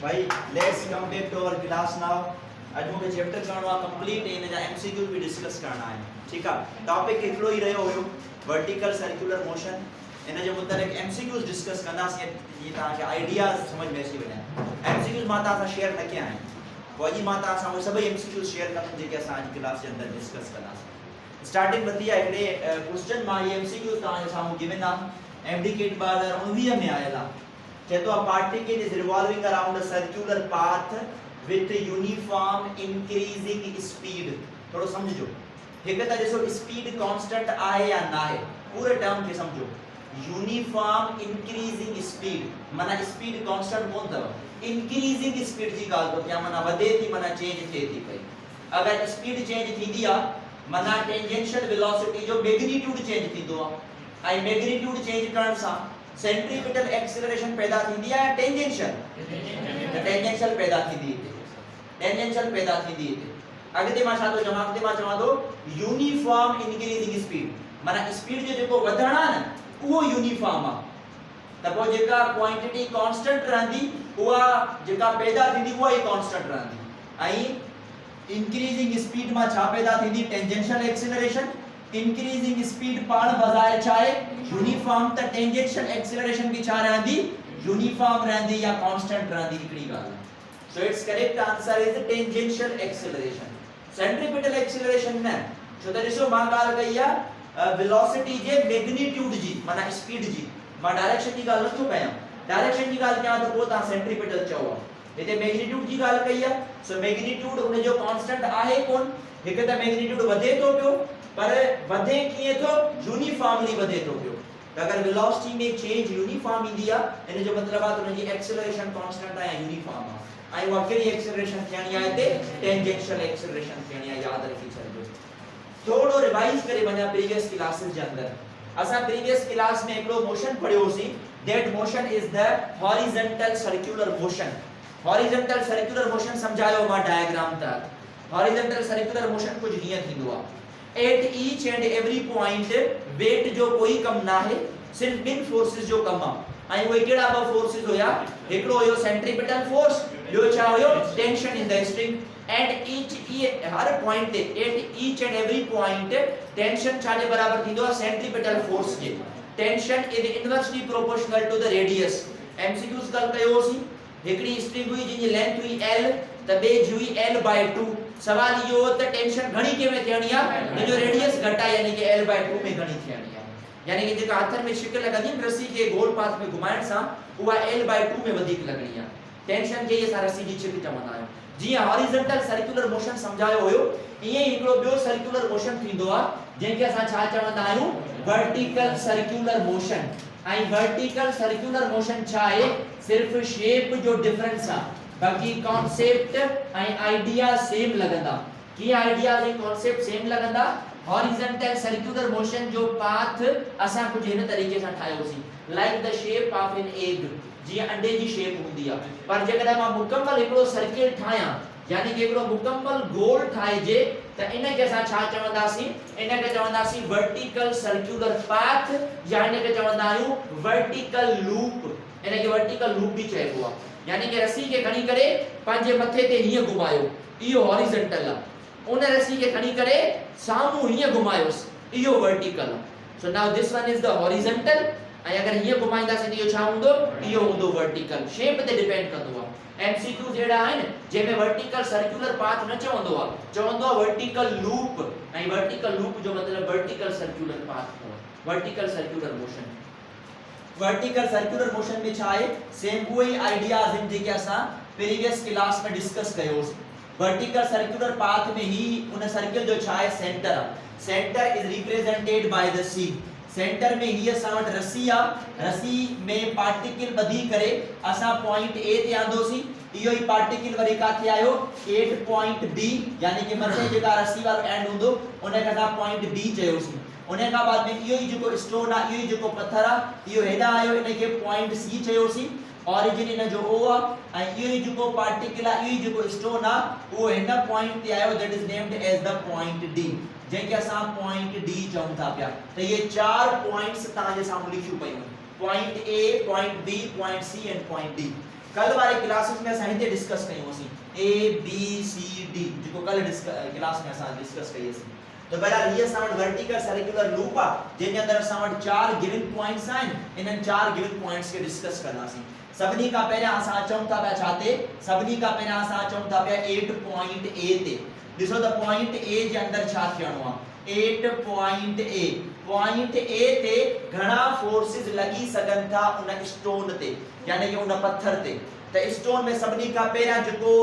भाई let's come back to our class now. आज मूंखे चैप्टर करणो आहे कंप्लीट, इन जा एमसीक्यू भी डिस्कस करना है। ठीक है, टॉपिक हिकिड़ो ही रहियो हुयो वर्टिकल सर्कुलर मोशन। इन जे मुतलिक एमसीक्यूज डिस्कस कंदासीं जी तव्हांखे आइडियाज समझ में अची वञे। एमसीक्यूज मां तव्हां शेयर न कया आहिनि, पोइ अॼु मां तव्हां सां उहे सभई एमसीक्यूज शेयर कंदुमि जेके असां अॼु क्लास जे अंदरि डिस्कस कंदासीं। स्टार्टिंग वधी आहे हिकिड़े क्वेश्चन मां ये एमसीक्यू तव्हांजे साम्हूं गिवन आहे, एमडीकेट 2019 में आयल आहे। कहते हैं particle is revolving around a circular path with uniform increasing speed। थोड़ो समझो, एक त ॾिसो स्पीड कांस्टेंट आहे या ना आहे, पूरे टर्म खे समझो। यूनिफॉर्म इंक्रीजिंग स्पीड माना स्पीड कांस्टेंट कोन अथव, इंक्रीजिंग स्पीड जी ॻाल्हि थो कयां, माना वधे थी, माना चेंज थिए थी पई। अगर स्पीड चेंज थींदी आहे माना टेंजेंशियल वेलोसिटी जो मैग्नीट्यूड चेंज थींदो आहे, ऐं मैग्नीट्यूड चेंज करण सां सेंट्रीपिटल एक्सेलरेशन पैदा थींदी है या टेंजेंशियल? टेंजेंशियल पैदा थींदी है, टेंजेंशियल पैदा थींदी है। अगते मां छा तो चवां, अगते मां चवां तो यूनिफॉर्म इंक्रीजिंग स्पीड माना स्पीड जो जेको वधणा न उहो यूनिफॉर्म आ। त पो जेका क्वांटिटी कांस्टेंट रहंदी उहा जेका पैदा थींदी उहा ही कांस्टेंट रहंदी, ऐं इंक्रीजिंग स्पीड मां छा पैदा थींदी? Tangential acceleration. इंक्रीजिंग स्पीड पाण बजाय चाहे यूनिफॉर्म, त टेंजेंशियल एक्सेलरेशन भी छा रहंदी? यूनिफॉर्म रहंदी या कांस्टेंट रहंदी, हिकड़ी ॻाल्हि। So it's correct answer is tangential acceleration, centripetal acceleration न। छो त ॾिसो मां ॻाल्हि कई आहे वेलोसिटी जे मैग्नीट्यूड जी माना स्पीड जी, मां डायरेक्शन जी ॻाल्हि नथो कयां। डायरेक्शन जी ॻाल्हि कयां त पोइ तव्हां सेंट्रीपिटल चओ, हिते मैग्नीट्यूड जी ॻाल्हि कई आहे। सो मैग्नीट्यूड उन जो कांस्टेंट आहे कोन, हिकु त मैग्नीट्यूड वधे थो पियो, पर वधे कीअं थो? यूनिफॉर्मली वधे थो पियो। त अगर वेलोसिटी में चेंज यूनिफॉर्म ईंदी आहे, इन जो मतलब आहे त उन जी एक्सेलरेशन कांस्टेंट आहे, यूनिफॉर्म आहे, ऐं उहा कहिड़ी एक्सेलरेशन थियणी आहे? हिते टेंजेंशियल एक्सेलरेशन थियणी आहे, याद रखी छॾिजो। थोड़ो रिवाइज करे वञा प्रीवियस क्लासेस जे अंदर। असां प्रीवियस क्लास में हिकिड़ो मोशन पढ़ियोसीं, that motion is the horizontal circular motion. Horizontal circular motion समझायो मां डायग्राम तहत। हॉरिजॉन्टल सर्कुलर मोशन कुछ हीअं थींदो आहे, at each and every point weight जो कोई कम ना है, सिर्फ इन फोर्सेस जो कम आहे। ऐं उहे कहिड़ा ॿ फोर्सेस हुया? हिकिड़ो हुयो सेंट्रीपिटल फोर्स, ॿियो छा हुयो? Tension in the string. And each हर पॉइंट ते at each and every point tension छा जे बराबर थींदो आहे? सेंट्रीपिटल फोर्स जे। Tension is inversely proportional to the radius. MCQs कल कयोसीं, हिकिड़ी स्ट्रिंग हुई जिंजी लेंथ हुई l, त ॿिए जी हुई l/2। सवाल इहो त टेंशन घणी के में थियणी आहे? जो रेडियस घटा यानी कि l/2 में घणी थियणी आहे, यानी कि जेका हथन में शिकल लॻंदी रस्सी के गोल पाथ में घुमाइण सां उहा l/2 में वधीक लॻणी आहे। टेंशन खे असां रस्सी जी छिक चवंदा आहियूं। जीअं हॉरिजॉन्टल सर्कुलर मोशन समझायो हुयो, ईअं ई हिकिड़ो ॿियो सर्कुलर मोशन थींदो आहे जंहिंखे असां छा चवंदा आहियूं? Vertical circular motion. ऐं वर्टिकल सर्कुलर मोशन छा आहे? सिर्फ शेप जो डिफरेंस आहे, बाकी कॉन्सेप्ट ऐं आइडिया सेम लगंदा। की आइडियाज ऐं कॉन्सेप्ट सेम लगंदा? हॉरिजॉन्टल सर्कुलर मोशन जो पाथ असां कुछ इन तरीके सां ठाहियोसीं, like the shape of an egg, जीअं अंडे जी शेप हूंदी आहे। पर जेकॾहिं मां मुकम्मल हिकिड़ो सर्किल ठाहियां, यानी कि हिकिड़ो मुकम्मल गोल ठाहिजे, त इन खे असां छा चवंदासीं? इन खे चवंदासीं वर्टिकल सर्कुलर पाथ, या इन खे चवंदा आहियूं वर्टिकल लूप। इन खे वर्टिकल लूप भी चइबो आहे, यानी कि रस्सी के खणी करे पंहिंजे मथे ते हीअं घुमायो, इहो हॉरिजॉन्टल आहे। उन रस्सी के खणी करे साम्हूं हीअं घुमायोसि, इहो वर्टिकल आहे। So now this one is the horizontal, ऐं अगर हीअं घुमाईंदासीं त इहो छा हूंदो? इहो हूंदो वर्टिकल। शेप ते डिपेंड कंदो आहे। एमसीक्यू जहिड़ा आहिनि जंहिंमें वर्टिकल सर्कुलर पाथ न चवंदो आहे, चवंदो आहे वर्टिकल लूप। ऐं वर्टिकल लूप जो मतलब वर्टिकल सर्कुलर पाथ हो, vertical circular motion. Vertical circular motion में छा आहे? सेम उहे ई आइडियाज आहिनि जेके असां प्रीवियस क्लास में डिस्कस कयोसीं। वर्टिकल सर्कुलर पाथ में ही उन सर्किल जो छा आहे? सेंटर आहे। Centre is represented by the C. Centre में ही असां वटि रस्सी आहे, रस्सी में पार्टिकल ॿधी करे असां पॉइंट ए ते आंदोसीं। इहो ई पार्टिकल वरी काथे आयो? एट पॉइंट बी, यानी कि मथे जेका रस्सी वारो एंड हूंदो उन खे असां पॉइंट बी चयोसीं। उन खां बाद में इहो ई जेको स्टोन आहे, इहो ई जेको पत्थर आहे, इहो हेॾा आयो, इन खे पॉइंट सी चयोसीं। ऑरिजिन इन जो ओ आहे, ऐं इहो ई जेको पार्टिकल आहे, इहो ई जेको स्टोन आहे, उहो हिन पॉइंट ते आयो, that is named as the point D, जंहिंखे असां पॉइंट डी चऊं था पिया। त इहे 4 पॉइंट्स तव्हांजे साम्हूं लिखियूं पयूं। Point A, point B, point C and point D. कल वाले क्लासेस में असां हिते डिस्कस कयोसीं ए बी सी डी, जेको कल क्लास में असां डिस्कस कईसीं। तो बहरहाल ये असां वटि वर्टिकल सर्कुलर लूप आ जंहिंजे अंदर असां वटि 4 गिवन पॉइंट्स आहिनि। इन्हनि 4 गिवन पॉइंट्स खे डिस्कस कंदासीं। सभिनी खां पहिरियां असां अचूं था पिया छाते, सभिनी खां पहिरियां असां अचूं था पिया 8 पॉइंट ए ते। ॾिसो त पॉइंट ए जे अंदर छा थियणो आहे। 8 पॉइंट ए, पॉइंट ए ते घणा फोर्सेस लगी सघनि था उन स्टोन ते, यानी कि उन पत्थर ते। त स्टोन में सभिनी खां पहिरियां जेको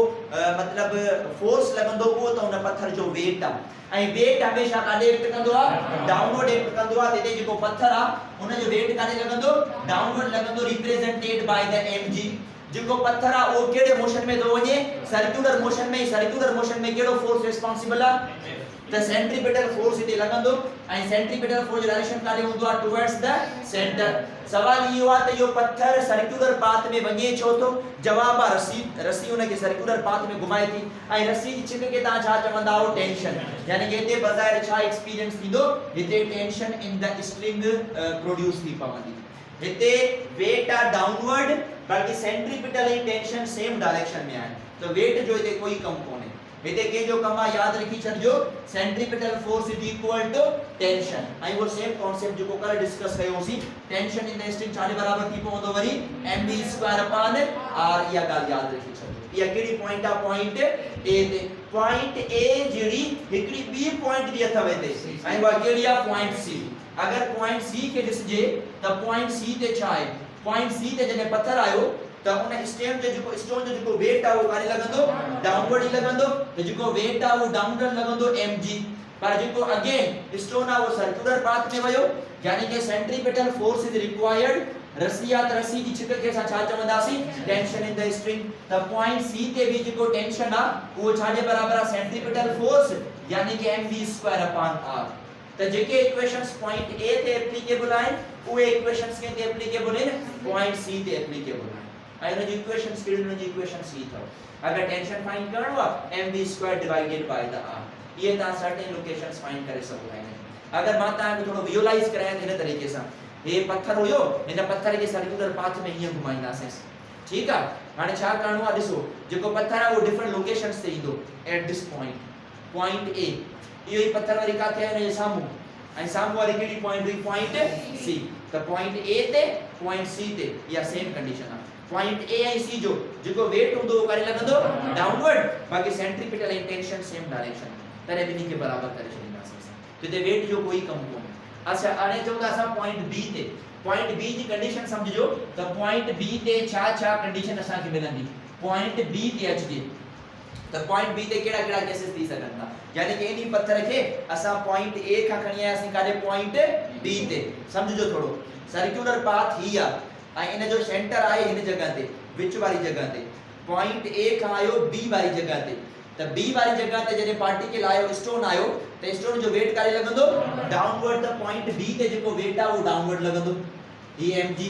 मतलब फोर्स लॻंदो उहो त उन पत्थर जो वेट आहे। ऐं वेट हमेशा काॾे एक्ट कंदो आहे, डाउनवर्ड एक्ट कंदो आहे। तेते जेको पत्थर आहे उन जो वेट काॾे लॻंदो, डाउनवर्ड लॻंदो, रिप्रेजेंटेड बाय द mg। जेको पत्थर आहे उहो कहिड़े मोशन में थो वञे, सर्कुलर मोशन में। सर्कुलर मोशन में कहिड़ो फोर्स रिस्पोंसिबल आहे, त सेंट्रीपिटल फोर्स हिते लॻंदो। ऐं सेंट्रीपिटल फोर्स जो डायरेक्शन काॾे हूंदो आहे, टुवर्ड्स द सेंटर। सवाल इहो आहे त इहो पत्थर सर्कुलर पाथ में वञे छो थो। जवाब आहे रस्सी। रस्सी उन खे सर्कुलर पाथ में घुमाए थी। ऐं रस्सी जी छिक खे तव्हां छा चवंदा आहियो, टेंशन। यानी कि हिते बज़ाहिर छा एक्सपीरियंस थींदो, हिते tension in the string produce थी पवंदी। हिते वेट आहे डाउनवर्ड, बाक़ी सेंट्रीपिटल ऐं टेंशन सेम डायरेक्शन में आहे। तो वेट जो हिते कोई कम कोन्हे। हिते कंहिंजो कम आहे, याद रखी छॾिजो, centripetal force is equal to tension. ऐं वो सेम कॉन्सेप्ट जेको कल डिस्कस कयोसीं, टेंशन इन द स्ट्रिंग छाजे बराबर थी पवंदो वरी, mv² अपॉन r। इहा ॻाल्हि याद रखी छॾिजो। इहा कहिड़ी पॉइंट आहे, पॉइंट ए ते। पॉइंट ए जहिड़ी हिकिड़ी ॿी पॉइंट बि अथव हिते, ऐं उहा कहिड़ी आहे, पॉइंट सी। अगर पॉइंट सी खे ॾिसजे त पॉइंट सी ते छा आहे, पॉइंट सी ते जॾहिं पत्थर आयो त उन स्टोन जो जेको वेट आहे उहो काॾे लॻंदो, डाउनवर्ड ई लॻंदो। त जेको वेट आहे उहो डाउनवर्ड लॻंदो mg। पर जेको अगेन स्टोन आहे उहो सर्कुलर पाथ में वियो, यानी कि सेंट्रीपिटल फोर्स इज रिक्वायर्ड। रस्सी आहे त रस्सी जी छिक खे असां छा चवंदासीं, टेंशन इन द स्ट्रिंग। त पॉइंट सी ते बि जेको टेंशन आहे उहो छाजे बराबर आहे, सेंट्रीपिटल फोर्स, यानी कि mv² अपॉन r। त जेके इक्वेशंस पॉइंट ए ते एप्लीकेबल आहिनि उहे इक्वेशंस के ते एप्लीकेबल आहिनि, पॉइंट सी ते एप्लीकेबल आहिनि। ऐं उन जी इक्वेशंस कहिड़ी, उन जी इक्वेशंस ही अथव। अगर टेंशन फाइंड करणो आहे, mv² divided by the r। ये तव्हां सर्टेन लोकेशंस फाइंड करे सघो था। अगर मां तव्हांखे थोरो विजुअलाइज करायां हिन तरीक़े सां, हे पत्थर हुयो, हिन पत्थर खे सर्कुलर पाथ में हीअं घुमाईंदासीं। ठीकु आहे। हाणे छा करणो आहे, ॾिसो जेको पत्थर आहे उहो डिफरेंट लोकेशंस ते ईंदो। At this point, point A, इहो ई पत्थर वरी काथे आहे, हिन जे साम्हूं। ऐं साम्हूं वारी कहिड़ी पॉइंट हुई, पॉइंट सी। त पॉइंट ए ते, पॉइंट सी ते इहा सेम कंडीशन आहे। पॉइंट ए ऐं सी जो जेको वेट हूंदो उहो काॾे लॻंदो, डाउनवर्ड। बाक़ी सेंट्रीपिटल ऐं टेंशन सेम डायरेक्शन में, तॾहिं ॿिन्ही खे बराबर करे छॾींदासीं असां। त हिते वेट जो कोई कम कोन्हे। अच्छा, हाणे चऊं था असां पॉइंट बी ते। पॉइंट बी जी कंडीशन समझो त पॉइंट बी ते छा कंडीशन असांखे मिलंदी। पॉइंट बी ते अचजे त पॉइंट बी ते कहिड़ा कहिड़ा केसेस थी सघनि था। यानी कि इन पत्थर खे असां पॉइंट ए खां खणी आयासीं काॾे, पॉइंट बी ते। समझो थोरो, सर्कुलर पाथ ही आहे ऐं इन जो सेंटर आहे हिन जगह ते, विच वारी जगह ते। पॉइंट ए खां आयो बी वारी जगह ते। त बी वारी जगह ते जॾहिं पार्टिकल आयो, स्टोन आयो, त स्टोन जो वेट काॾे लॻंदो, डाउनवर्ड। त पॉइंट बी ते जेको वेट आहे उहो डाउनवर्ड लॻंदो, ही mg।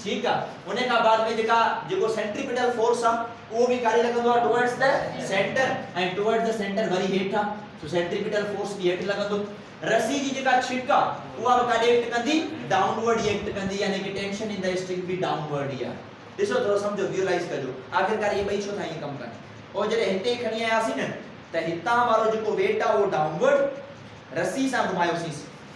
ठीक है। उन का बाद में जेको सेंट्रीपिटल फोर्स आ वो भी कारे लगंदो आ towards the centre and towards the centre वरी हेठा, सो सेंट्रीपिटल फोर्स भी हेठ लगंदो। रस्सी जी जेका छिका उहा काडे एक्ट कंदी, डाउनवर्ड एक्ट कंदी, यानी कि टेंशन इन द स्ट्रिंग भी डाउनवर्ड ही आ। ॾिसो थोरो समझो, विजुअलाइज कजो आखिरकार ये ॿई छो था ये कम कनि। और जॾहिं हिते खणी आयासीं न त हितां वारो जेको वेट आ वो डाउनवर्ड रस्सी सां घुमायोसीं,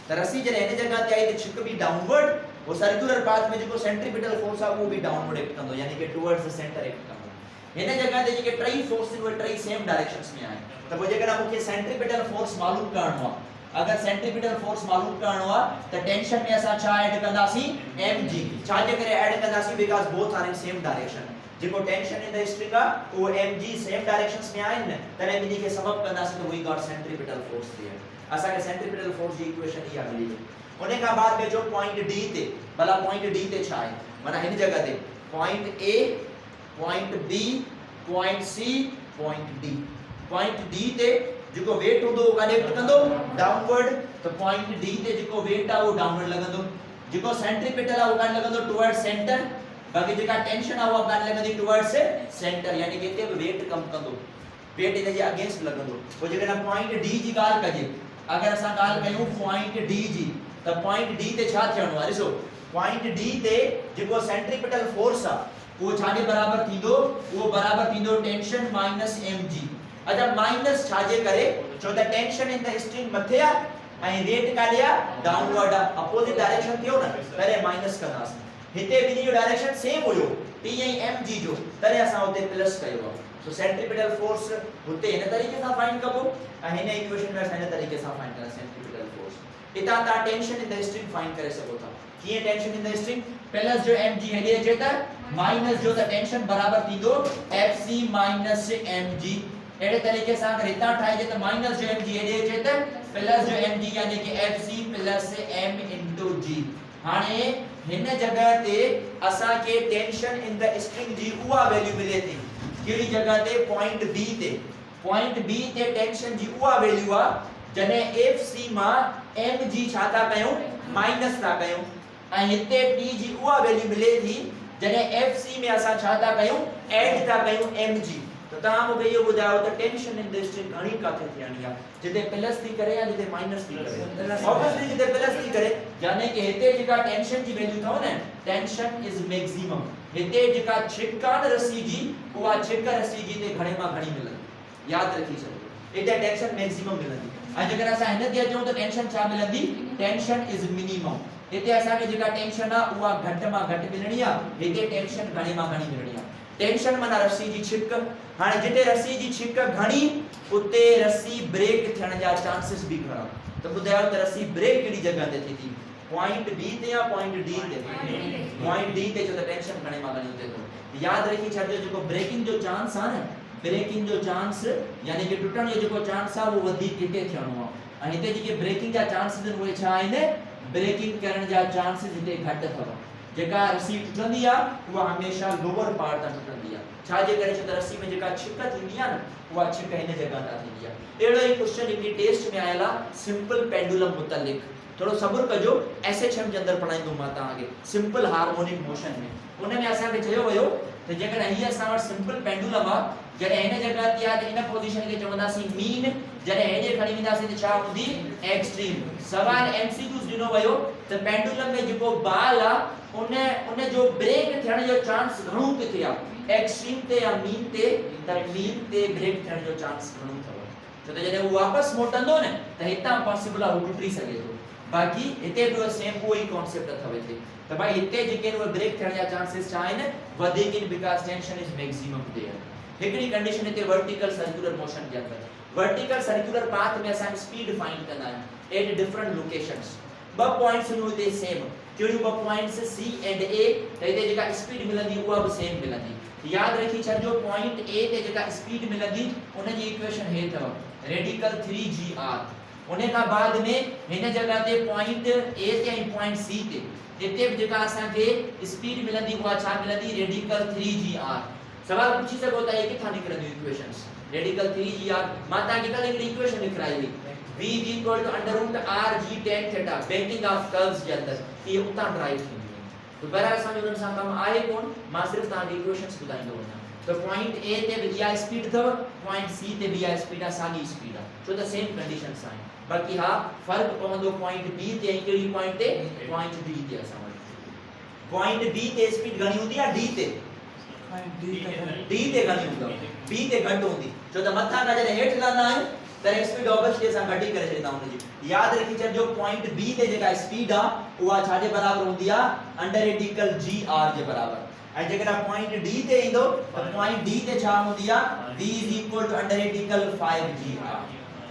त रस्सी जॾहिं हिन जगह ते आई त छिक भी डाउनवर्ड, वो सर्कुलर पाथ में जेको सेंट्रीपिटल फोर्स आ वो भी डाउनवर्ड एक्ट कंदो, यानी कि टुवर्ड्स द सेंटर एक्ट कंदो। हिन जगह ते जेके टई फोर्स उहे टई सेम डायरेक्शंस में आहिनि। त पोइ जेकॾहिं मूंखे सेंट्रीपिटल फोर्स मालूम करणो आहे, अगर सेंट्रीपिटल फोर्स मालूम करणो आहे त टेंशन में असां छा ऐड कंदासीं, mg। छा जे करे ऐड कंदासीं, because both are in same direction. जेको टेंशन इन द स्ट्रिंग आहे उहो mg सेम डायरेक्शंस में आहिनि, तॾहिं ॿिन्ही खे सबब कंदासीं त we got centripetal force here. असांखे सेंट्रीपिटल फोर्स जी इक्वेशन इहा मिली। उन खां बाद में जो पॉइंट डी ते, भला पॉइंट डी ते छा आहे, माना हिन जगह ते point A, point B, point C, point D. Point D ते जेको वेट हूंदो उहो काॾे एक्ट कंदो, डाउनवर्ड। त पॉइंट डी ते जेको वेट आहे उहो डाउनवर्ड लॻंदो। जेको सेंट्रीपिटल आहे उहो काॾे लॻंदो, टुवर्ड्स सेंटर। बाक़ी जेका टेंशन आहे उहा काॾे लॻंदी, टुवर्ड्स सेंटर, यानी कि हिते बि वेट कम कंदो, वेट इन जे अगेंस्ट लॻंदो। पोइ जेकॾहिं पॉइंट डी जी ॻाल्हि कजे, अगरि असां ॻाल्हि कयूं पॉइंट डी जी, त पॉइंट डी ते छा थियणो आहे, ॾिसो पॉइंट डी ते जेको सेंट्रीपिटल फोर्स आ वो छाजे बराबर थींदो, वो बराबर थींदो टेंशन माइनस mg। अच्छा माइनस छाजे करे छो त टेंशन इन द स्ट्रिंग मथे आ ऐं रेट काडे आ डाउनवर्ड आ, अपोजिट डायरेक्शन थियो न तरे माइनस कंदास। हिते बिनी जो डायरेक्शन सेम हुयो p ऐं mg जो, तरे असां उते प्लस कयो आ। सो सेंट्रीपिटल फोर्स हुते इन तरीके सां फाइंड कबो ऐं हिन इक्वेशन में असां इन तरीके सां फाइंड करा सेंट्रीपिटल फोर्स। इता ता tension in the string find करे सको था। कीअं tension in the string plus जो mg हेडे अचे त माइनस जो त टेंशन बराबर थींदो fc माइनस mg। एड़े तरीके सां अगर इता ठाए जे त माइनस जो mg हेडे अचे त प्लस जो mg यानी कि fc plus m into g। हाणे हिन जगह ते असा के टेंशन इन द स्ट्रिंग जी उहा वैल्यू मिले थी केड़ी जगह ते पॉइंट बी ते। पॉइंट बी ते टेंशन जी उहा वैल्यू आ जने fc मा mg छा था कयो माइनस था कयो ऐं हिते p जी उहा वैल्यू मिले थी जने fc में असा छा था कयो ऐड था कयो mg। तो ता मूंखे इहो ॿुधायो त टेंशन इन द स्ट्रिंग घणी काथे थियणी आ, जिते प्लस थी करे या जिते माइनस थी करे। ऑब्वियसली जिते प्लस थी करे यानी कि हिते जेका टेंशन जी वैल्यू थव न टेंशन इज मैक्सिमम। हिते जेका छिकान रसी जी उहा छिक रसी जी ते घणे मां घणी मिलंदी, याद रखी छॾो हिते टेंशन मैक्सिमम मिलंदी। ऐं जेकर असां हिन ते अचूं त टेंशन छा मिलंदी टेंशन इज मिनिमम। हिते असां खे जेका टेंशन आ उहा घट मां घट मिलणी आ, हिते टेंशन घणे मां घणी मिलणी आ। टेंशन माना रस्सी जी छिक। हाने जिते रस्सी जी छिक घणी उते रस्सी ब्रेक थियण जा चांसेस भी घणा। तो बुधायो त रस्सी ब्रेक केड़ी जगह ते थी पॉइंट बी ते या पॉइंट डी ते। पॉइंट डी ते जो त टेंशन घणे मां घणी उते तो याद रखी छॾियो जेको ब्रेकिंग जो चांस आ न ब्रेकिंग जो चांस यानी कि टुटण जो जेको चांस आ वो वधीक हिते थियणो आ ऐं हिते जेके ब्रेकिंग जा चांसेस उहे छा आहिनि ब्रेकिंग करण जा चांसेस हिते घट अथव। जेका रस्सी टुटंदी आ उहा हमेशा लोअर पार्ट तां टुटंदी आ छा जे करे छो त रस्सी में जेका छिक थींदी आ न उहा छिक हिन जगह तां थींदी आ। एड़ो ही क्वेश्चन हिकड़ी टेस्ट में आयल आ सिंपल पेंडुलम मुतल्लिक। थोड़ो सब्र कजो एसएचएम जे अंदर पढ़ाईंदो मां तव्हांखे सिंपल हार्मोनिक मोशन में। उन में असां खे चयो वियो त जेकर ही असां वटि सिंपल पेंडुलम आ जॾहिं हिन जगह ते आ त इन पोजीशन खे चवंदासीं मीन, जॾहिं हेॾे खणी वेंदासीं त छा हूंदी एक्सट्रीम। सवाल एमसीक्यूस ॾिनो वियो त पेंडुलम में जेको बाल आ उन जो ब्रेक थियण जो चांस घणो किथे आ एक्सट्रीम ते या मीन ते। त मीन ते ब्रेक थियण जो चांस घणो अथव छो त जॾहिं वो वापस मोटंदो न त हितां पॉसिबल आ वो टुटी सघे थो। बाकी हिते बि सेम कोई कॉन्सेप्ट अथव हिते त भाई हिते जेके वो ब्रेक थियण जा चांसेस छा आहिनि वधीक इन because tension is maximum there. हिकड़ी कंडीशन हिते वर्टिकल सर्कुलर मोशन जे अंदर वर्टिकल सर्कुलर पाथ में असां स्पीड फाइंड कंदा आहियूं एट डिफरेंट लोकेशंस। ब पॉइंट्स नु हिते सेम कहिड़ियूं ब पॉइंट्स सी एंड ए त हिते जेका स्पीड मिलंदी उहा बि सेम मिलंदी। याद रखी छॾिजो पॉइंट ए ते जेका स्पीड मिलंदी उन जी इक्वेशन हे अथव रेडिकल 3gr। उन खां बाद में हिन जगह ते पॉइंट ए ते ऐं पॉइंट सी ते हिते बि जेका असां खे स्पीड मिलंदी उहा छा मिलंदी रेडिकल 3gr। सवाल पूछी सको था ये किथा निकरंदी इक्वेशंस रेडिकल 3gr। मां ता के कल एक इक्वेशन लिखराई हुई v √rg tan theta banking of curves जे अंदर ये उता ड्राइव थी तो बराबर असां उन सां कम आहे कोन मां सिर्फ ता इक्वेशंस बुधाइंदो वञा। तो पॉइंट ए ते बिया स्पीड थव पॉइंट सी ते बिया स्पीड आ सागी स्पीड आ छो त सेम कंडीशंस आहिनि। बाकी हा फर्क पवंदो पॉइंट बी ते ऐं केड़ी पॉइंट ते पॉइंट डी ते। असां पॉइंट बी ते स्पीड घणी हुंदी आ डी ते डी ते घणी हूंदव बी ते घट हूंदी छो त मथा का जॾहिं हेठ लहंदा आहियूं त स्पीड ऑब्वियसली असां घटी करे छॾींदा हुन जी। याद रखी छॾिजो पॉइंट बी ते जेका स्पीड आ उहा छा जे बराबर हूंदी आ अंडर रेडिकल gr जे बराबर। ऐं जेकर पॉइंट डी ते ईंदो त पॉइंट डी ते छा हूंदी आ v = अंडर रेडिकल 5gr।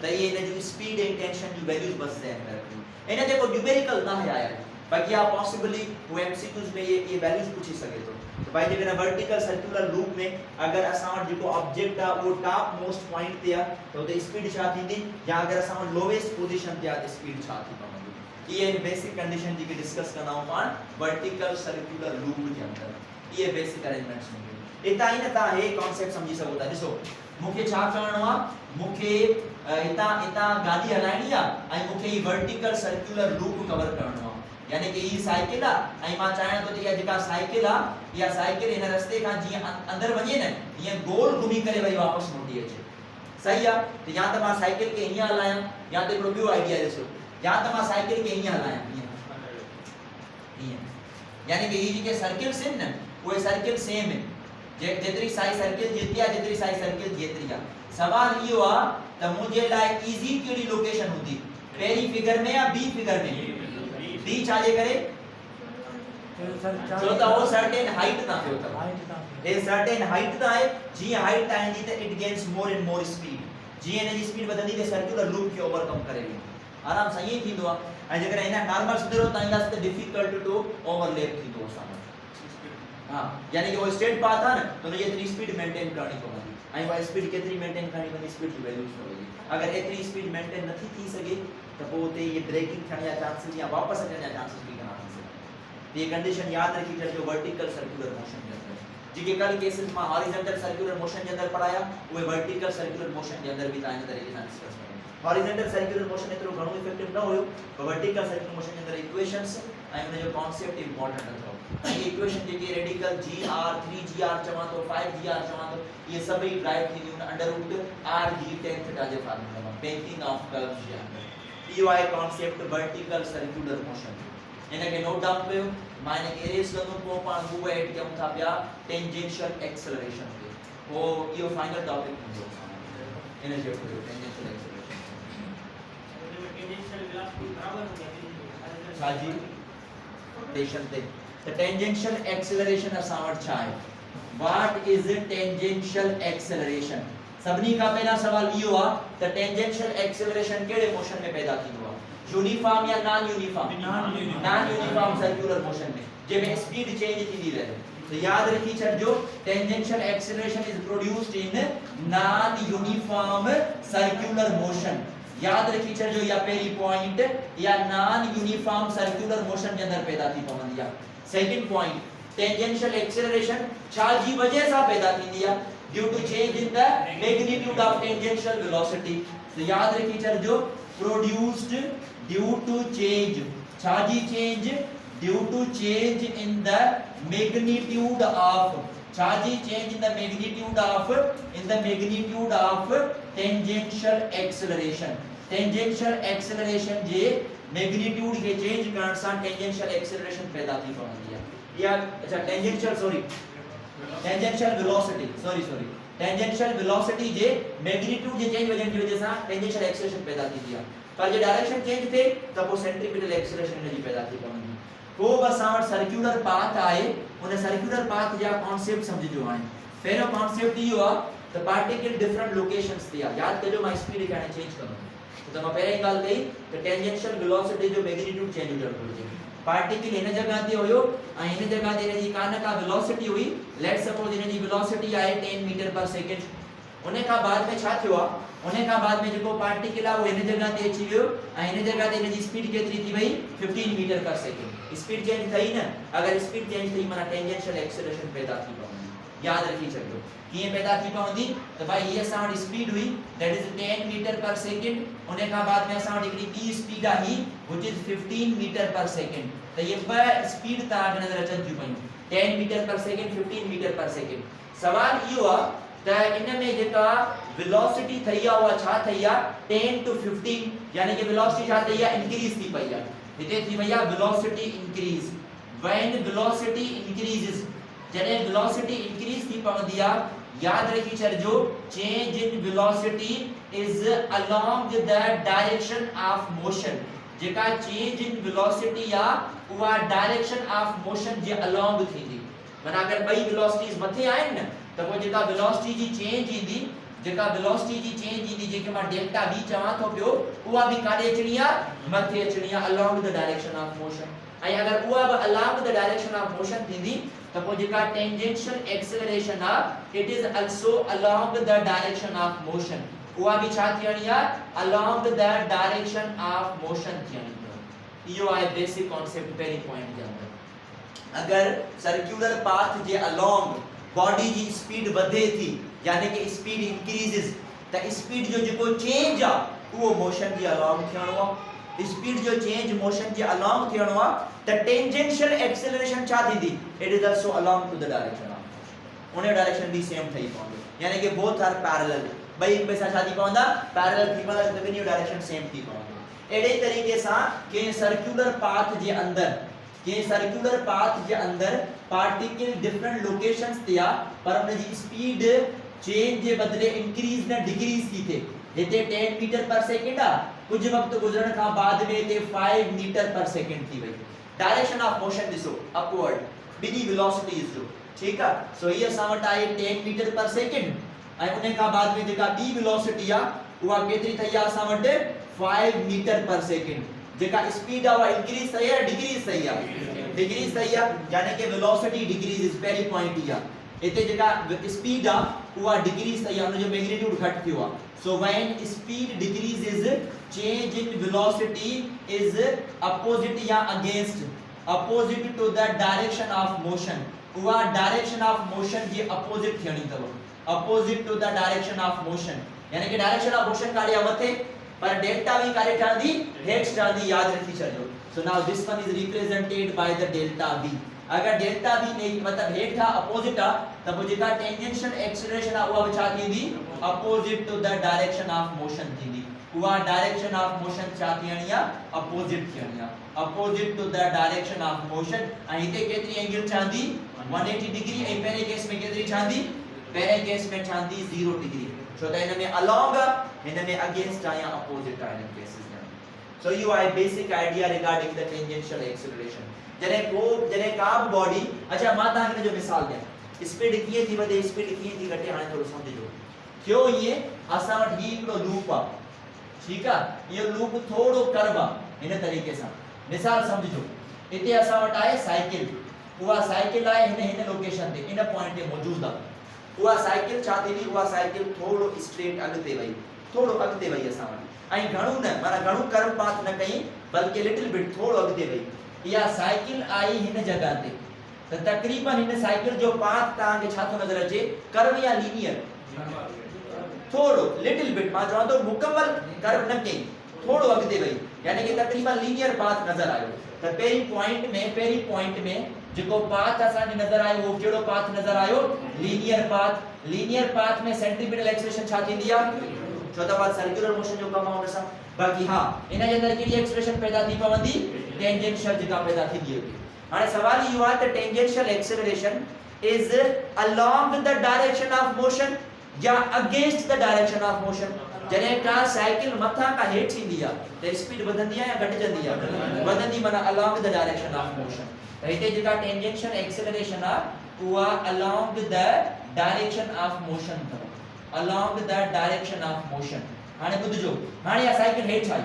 त ये इन जी स्पीड ऐं टेंशन जी वैल्यूज बस ध्यान में रखियो। इन ते को न्यूमेरिकल ना है आया बाकी आप पॉसिबली वो एमसीक्यूज में ये वैल्यूज पूछी सके तो भाई जेकर वर्टिकल सर्कुलर लूप में अगर असां वटि जेको ऑब्जेक्ट आ वो टॉप मोस्ट पॉइंट ते आ तो ते स्पीड छा थींदी या अगर असां वटि लोवेस्ट पोजीशन ते आ त स्पीड छा थी पवंदी। ये बेसिक कंडीशन जेके डिस्कस कंदा हूं पाण वर्टिकल सर्कुलर लूप जे अंदर ये बेसिक अरेंजमेंट्स में इता ही न ता हे कांसेप्ट समझी सको था। ॾिसो मूंखे छा करणो आ मूंखे इता गाड़ी हलाइणी आ ऐं मूंखे ही वर्टिकल सर्कुलर लूप कवर करणो आ यानी कि ये साइकिल आ ऐं मां चाहियां तो या जेका साइकिल आ या साइकिल इन रस्ते का जी अंदर वञे न ये गोल घुमी करे वरी वापस मोटी अचे सही आ। तो या त मां साइकिल के हिया हलायां या त हिकड़ो ॿियो आइडिया ॾिसो या त मां साइकिल के हिया हलायां हिया यानी कि ई जे सर्किल्स आहिनि न उहे सर्किल सेम आहिनि जेतिरी साइज सर्किल जेतिरी आहे जेतिरी साइज सर्किल जेतिरी आहे सवाल इहो आहे त मुंहिंजे लाइ इजी कहिड़ी लोकेशन हूंदी पहिरीं फिगर में या बी फिगर में बी छाजे करे छो त उहो सर्टेन हाइट तां थियो अथव हे सर्टेन हाइट तां आहे जीअं हाइट आईंदी त it gains more and more speed जीअं हिन जी स्पीड वधंदी त सर्कुलर लूप खे ओवरकम करे वेंदी आराम सां ईअं थींदो आहे ऐं जेकर हिन नॉर्मल सिधो तां ईंदासीं त डिफिकल्ट टू ओवरलैप थींदो असां हां यानी कि वो स्ट्रेट पाथ है ना तो ये इतनी स्पीड मेंटेन करनी पवंदी ऐं वो स्पीड केतरी मेंटेन करनी पवंदी स्पीड की वैल्यू होगी अगर एतरी स्पीड मेंटेन नथी थी सके तो पोते ये ब्रेकिंग थियण जा चांसेस या वापस अचण जा चांसेस भी घणा थी सके ये कंडीशन याद रखी जो वर्टिकल सर्कुलर मोशन के अंदर जेके कल केसेस में हॉरिजॉन्टल सर्कुलर मोशन के अंदर पढ़ाया वो वर्टिकल सर्कुलर मोशन के अंदर भी ताने तरीके से डिस्कस करेंगे हॉरिजॉन्टल सर्कुलर मोशन एतरो घणो इफेक्टिव न होयो पर वर्टिकल सर्कुलर मोशन के अंदर इक्वेशंस ऐं उन जो कॉन्सेप्ट इंपोर्टेंट अथव ऐं इक्वेशन जेके रेडिकल gr 3gr चवां तो 5gr चवां तो ये सभई ड्राइव थींदियूं आहिनि under root r g tan theta जे फार्मूला में पेंटिंग ऑफ कर्व्स जे अंदर इहो आहे कॉन्सेप्ट वर्टिकल सर्कुलर मोशन इन के नोट डाउन कयो मां इन खे एरेस कंदुमि पोइ पाण मूव एड कयूं था पिया टेंजेंशियल एक्सेलरेशन ते पोइ इहो फाइनल टॉपिक हूंदो इन जे टेंजेंशियल एक्सेलरेशन टेंजेंशियल वेलोसिटी बराबर हूंदी छा जी स्टेशन ते The tangential acceleration असां वटि छा आहे What is tangential acceleration सभिनी खां पहिला सवाल इहो आहे त tangential acceleration कहिड़े मोशन में पैदा थींदो आहे यूनिफॉर्म या non uniform non uniform circular motion में जंहिंमें स्पीड चेंज थींदी रहे तो याद रखी छॾिजो tangential acceleration is produced in non uniform circular motion याद रखी छॾिजो या पहिरी पॉइंट या नॉन यूनिफॉर्म सर्कुलर मोशन जे अंदर पैदा थी पवंदी आहे सेकंड पॉइंट टेंजेंशियल एक्सेलरेशन छा जी वजह सां पैदा थींदी आहे due to change in the magnitude of tangential velocity तो याद रखी छॾिजो प्रोड्यूस्ड ड्यू टू चेंज छा जी change due to change in the magnitude of छा जी change in the magnitude of tangential acceleration जे मैग्नीट्यूड के चेंज करण सां टेंजेंशियल एक्सेलरेशन पैदा थी पवंदी आहे या अच्छा टेंजेंशियल वेलोसिटी जे मैग्नीट्यूड जे चेंज वजन जी वजह सां टेंजेंशियल एक्सेलरेशन पैदा थींदी आहे पर जे डायरेक्शन चेंज थिए त पोइ सेंट्रीपिटल एक्सेलरेशन जी पैदा थी पवंदी को बि असां वटि सर्कुलर पाथ आहे उन सर्कुलर पाथ जा कॉन्सेप्ट समझिजो हाणे पहिरियों कॉन्सेप्ट इहो आहे त पार्टिकल डिफरेंट लोकेशंस ते आहे याद कजो मां स्पीड खे हाणे चेंज कंदुमि तो मैं पहले ॻाल्हि कई त टेंजेंशियल वेलोसिटी जो मैग्नीट्यूड चेंज हुजणु घुरिजे पार्टिकल हिन जगह ते हुयो ऐं हिन जगह ते हिन जी का वेलोसिटी हुई लेट्स सपोज हिन जी वेलोसिटी आहे 10 मीटर पर सेकंड उन खां बाद में छा थियो आहे उन खां बाद में जेको पार्टिकल आहे वो हिन जगह ते अची वियो ऐं हिन जगह ते हिन जी स्पीड केतिरी थी वई 15 मीटर पर सेकंड स्पीड चेंज थई न अगर स्पीड चेंज थई माना टेंजेंशियल एक्सेलरेशन पैदा थी पवंदी याद रखी छॾियो कीअं पैदा थी पवंदी त भाई ये असां वटि स्पीड हुई दैट इज 10 मीटर पर सेकंड उन खां बाद में असां वटि हिकड़ी ॿी स्पीड आहे व्हिच इज 15 मीटर पर सेकंड त ये ॿ स्पीड तव्हां खे नज़र अचनि थियूं पयूं 10 मीटर पर सेकंड 15 मीटर पर सेकंड सवाल इहो आहे त इन में जेका वेलोसिटी थई आहे उहा छा थई आहे 10 टू 15 यानी कि वेलोसिटी छा थई आहे इंक्रीज थी पई आहे हिते थी वई आहे velocity increase when velocity increases जॾहिं वेलोसिटी इंक्रीज थी पवंदी आहे याद रखी छॾिजो change in velocity is along the direction of motion जेका चेंज इन वेलोसिटी आहे उहा direction of motion J along थींदी माना अगर ॿई वेलोसिटीज मथे आहिनि न त पोइ जेका वेलोसिटी जी चेंज ईंदी जेके मां डेल्टा v चवां थो पियो उहा बि काॾे अचणी आहे मथे अचणी आहे along the direction of motion ऐं अगर उहा बि along the direction of motion थींदी त पोइ जेका टेंजेंशियल एक्सेलरेशन आहे it is also along the direction of motion उहा बि छा थियणी आहे along the direction of motion थियणी आहे इहो आहे बेसिक कांसेप्ट पहिरीं पॉइंट जे अंदर अगर सर्कुलर पाथ जे अलोंग बॉडी जी स्पीड वधे थी यानी कि स्पीड इंक्रीजेस त स्पीड जो जेको चेंज आहे उहो मोशन जे अलोंग थियणो आहे स्पीड जो चेंज मोशन जे अलोंग थियणो आहे त टेंजेंशियल एक्सेलरेशन छा थींदी it is also along to the direction of उन डायरेक्शन भी सेम ठही पवंदो यानी कि बोथ आर पैरेलल ॿई हिक ॿिए सां छा थी पवंदा पैरेलल थी पवंदा त ॿिन्ही जो डायरेक्शन सेम थी पवंदो अहिड़े तरीक़े सां के सर्कुलर पाथ जे अंदर कि सर्कुलर पाथ जे अंदर पार्टिकल डिफरेंट लोकेशंस थिया पर उन जी स्पीड चेंज जे बदले इंक्रीज न डिक्रीज थी थे हिते 10 मीटर पर सेकंड आ कुछ वक्त गुजरण का बाद में ते 5 मीटर पर सेकंड थी वई direction of motion दिसो upward Binny velocities जो ठीक है सो ये सामट आए 10 मीटर पर सेकंड आई उन का बाद में जेका बी वेलोसिटी आ उहा केतरी थई आ सामट 5 मीटर पर सेकंड जेका स्पीड आ वा इंक्रीज थई है डिक्रीज थई है डिक्रीज थई है यानी कि velocity decrease is very point या इते जेका स्पीड आ उहा डिक्रीज थई है उन जो मैग्नीट्यूड घट थियो आ so when speed decreases change in velocity is opposite या opposite to the direction of motion उहा direction of motion J opposite थियणी तव opposite to the direction of motion यानी कि direction of motion कार्य मथे पर डेल्टा v कार्य ठहंदी हेठ ठहंदी याद रखी छजो so now this one is represented by the delta v अगर डेल्टा v नहीं मतलब हेठा अपोजिट आ तब जेका टेंजेंशियल एक्सीलरेशन आ उहा छा थींदी opposite to the direction of motion थींदी उहा डायरेक्शन ऑफ मोशन छा थियणी आ अपोजिट थियणी आ opposite to the direction of motion ऐं हिते केतरी एंगल छांदी 180 डिग्री ऐं पहिरे केस में केतरी छांदी पहिरे केस में छांदी 0 डिग्री छो त हिन में अलोंग हिन में अगेंस्ट आ या अपोजिट आ इन केसेस में so you are basic idea regarding the tangential acceleration जने का बॉडी अच्छा मां ता जो मिसाल दे स्पीड किए थी वदे स्पीड किए थी घटे हाने थोड़ो समझो क्यों ये असा वट ही हिकड़ो लूप आ ठीक आ ये लूप थोड़ो कर्व आ इन तरीके से मिसाल समझो इते असा वट आए साइकिल उहा साइकिल आए हिन लोकेशन ते इन पॉइंट ते मौजूद आ उहा साइकिल छा थी उहा साइकिल थोड़ो स्ट्रेट अगते वई थोड़ो अगते वई असा वट आई घणो न माना घणो कर्व पाथ न कई बल्कि लिटिल बिट थोड़ो अगते वई या साइकिल आई हिन जगह ते त तकरीबन हिन साइकिल जो पाथ ता के छा तो नजर अचे कर्व या लीनियर थोड़ो लिटिल बिट मा चवा तो मुकम्मल कर्व न कई थोड़ो अगते वई यानी कि तकरीबन लीनियर पाथ नजर आयो त पेरी पॉइंट में जेको पाथ असा ने नजर आयो वो केड़ो पाथ नजर आयो लीनियर पाथ में सेंट्रीपिटल एक्सीलरेशन छा थींदी आ चौथा बात सर्कुलर मोशन जो कम होने सा बाकी हां इन जे अंदर केड़ी एक्सीलरेशन पैदा थी पवंदी टेंजेंशियल जेका पैदा थींदी है हाने सवाल यो आ त tangential acceleration is along the direction of motion या against the direction of motion जने का साइकिल मथा का हेठ थींदी आ त स्पीड वधंदी आ या घटजंदी आ वधंदी माना along the direction of motion त हिते जेका टेंजेंशियल एक्सीलरेशन आ उहा along the direction of motion था along the direction of motion हाने बुझो हाने या साइकिल हेठ आई